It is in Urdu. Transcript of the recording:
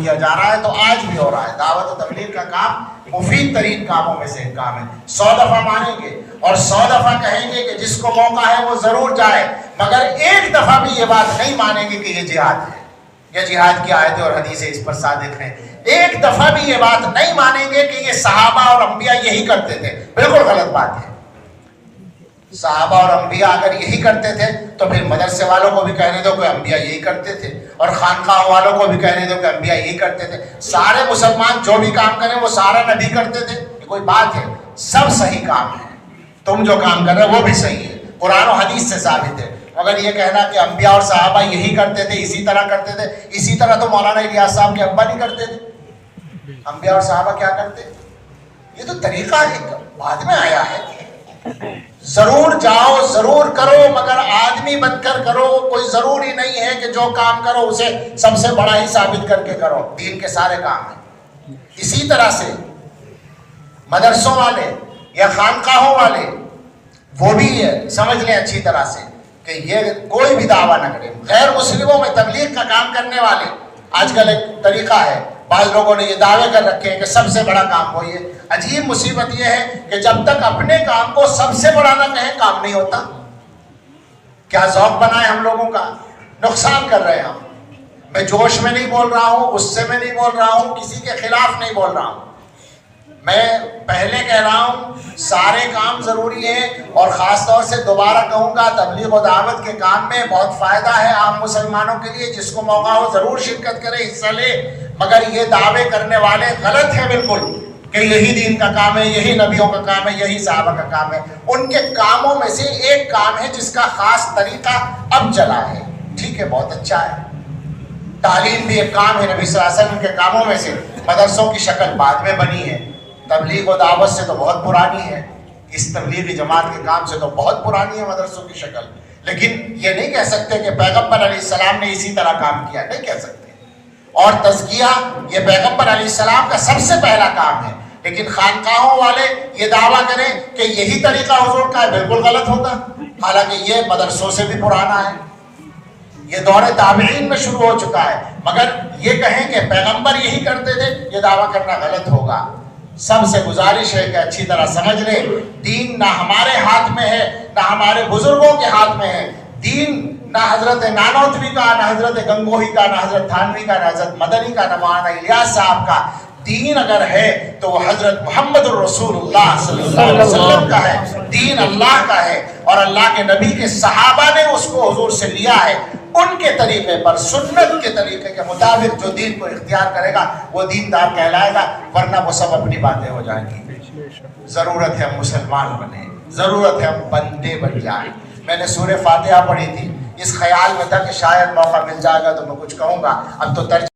کیا جا رہا ہے تو آج بھی ہو رہا ہے۔ دعوت و تبلیغ کا کام مفید ترین کاموں میں سے ایک کام ہے۔ 100 دفعہ مانیں گے اور 100 دفعہ کہیں گے کہ جس کو موقع ہے وہ ضرور جائے، مگر ایک دفعہ بھی یہ بات نہیں مانیں گے کہ یہ جہاد ہے یا جہاد کی آیتیں اور حدیثیں اس پر صادق ہیں۔ ایک دفعہ بھی یہ بات نہیں مانیں گے کہ یہ صحابہ اور انبیاء یہی کرتے تھے، بالکل غلط بات ہے۔ صحابہ اور انبیاء اگر یہی کرتے تھے تو پھر مدرسے والوں کو بھی کہنے دو کہ انبیاء یہی کرتے تھے، اور خانقاہ والوں کو بھی کہنے دو کہ انبیاء یہی کرتے تھے۔ سارے مسلمان جو بھی کام کریں وہ سارا نبی کرتے تھے، یہ کوئی بات ہے؟ سب صحیح کام ہے، تم جو کام کر رہے ہو وہ بھی صحیح ہے، قرآن و حدیث سے ثابت ہے۔ مگر یہ کہنا کہ انبیاء اور صحابہ یہی کرتے تھے، اسی طرح کرتے تھے، اسی طرح تو مولانا الیاس صاحب کے ابا نہیں کرتے تھے۔ انبیاء اور صحابہ کیا کرتے؟ یہ تو طریقہ ہے، بعد میں آیا ہے۔ ضرور جاؤ، ضرور کرو، مگر آدمی بن کر کرو۔ کوئی ضروری نہیں ہے کہ جو کام کرو اسے سب سے بڑا ہی ثابت کر کے کرو، دین کے سارے کام ہیں۔ اسی طرح سے مدرسوں والے یا خانقاہوں والے وہ بھی یہ سمجھ لیں اچھی طرح سے کہ یہ کوئی بھی دعویٰ نہ کرے۔ غیر مسلموں میں تبلیغ کا کام کرنے والے، آج کل ایک طریقہ ہے، بعض لوگوں نے یہ دعوے کر رکھے ہیں کہ سب سے بڑا کام وہ یہ۔ عجیب مصیبت یہ ہے کہ جب تک اپنے کام کو سب سے بڑا نہ کہیں کام نہیں ہوتا۔ کیا ذوق بنا ہے ہم لوگوں کا؟ نقصان کر رہے ہیں ہم۔ میں جوش میں نہیں بول رہا ہوں، غصے میں نہیں بول رہا ہوں، کسی کے خلاف نہیں بول رہا ہوں۔ میں پہلے کہہ رہا ہوں سارے کام ضروری ہیں، اور خاص طور سے دوبارہ کہوں گا تبلیغ و دعوت کے کام میں بہت فائدہ ہے عام مسلمانوں کے لیے۔ جس کو موقع ہو ضرور شرکت کرے، حصہ لے، مگر یہ دعوے کرنے والے غلط ہیں بالکل کہ یہی دین کا کام ہے، یہی نبیوں کا کام ہے، یہی صحابہ کا کام ہے۔ ان کے کاموں میں سے ایک کام ہے جس کا خاص طریقہ اب چلا ہے، ٹھیک ہے، بہت اچھا ہے۔ تعلیم بھی ایک کام ہے نبی صلی اللہ علیہ وسلم کے کاموں میں سے، مدرسوں کی شکل بعد میں بنی ہے۔ تبلیغ و دعوت سے تو بہت پرانی ہے، اس تبلیغی جماعت کے کام سے تو بہت پرانی ہے مدرسوں کی شکل۔ لیکن یہ نہیں کہہ سکتے کہ پیغمبر علیہ السلام نے اسی طرح کام کیا، نہیں کہہ سکتے۔ اور تزکیہ یہ پیغمبر علیہ السلام کا سب سے پہلا کام ہے، لیکن خانقاہوں والے یہ دعویٰ کریں کہ یہی طریقہ حضور کا ہے، بالکل غلط ہوگا۔ حالانکہ یہ مدرسوں سے بھی پرانا ہے، یہ دور تابعین میں شروع ہو چکا ہے، مگر یہ کہیں کہ پیغمبر یہی کرتے تھے، یہ دعویٰ کرنا غلط ہوگا۔ سب سے گزارش ہے کہ اچھی طرح سمجھ لیں، دین نہ ہمارے ہاتھ میں ہے، نہ ہمارے بزرگوں کے ہاتھ میں ہے۔ دین نہ حضرت نانوتوی کا، نہ حضرت گنگوہی کا، نہ حضرت تھانوی کا، نہ حضرت مدنی کا، نہ مولانا الیاس صاحب کا۔ دین اگر ہے تو وہ حضرت محمد الرسول اللہ صلی اللہ علیہ وسلم کا ہے، دین اللہ کا ہے، اور اللہ کے نبی کے صحابہ نے اس کو حضور سے لیا ہے۔ ان کے طریقے پر، سنت کے طریقے کے مطابق جو دین کو اختیار کرے گا وہ دیندار کہلائے گا، ورنہ وہ سب اپنی باتیں ہو جائیں گی۔ ضرورت ہے ہم مسلمان بنیں، ضرورت ہے ہم بندے بن جائیں۔ میں نے سورہ فاتحہ پڑھی تھی، اس خیال میں تھا کہ شاید موقع مل جائے گا تو میں کچھ کہوں گا، اب تو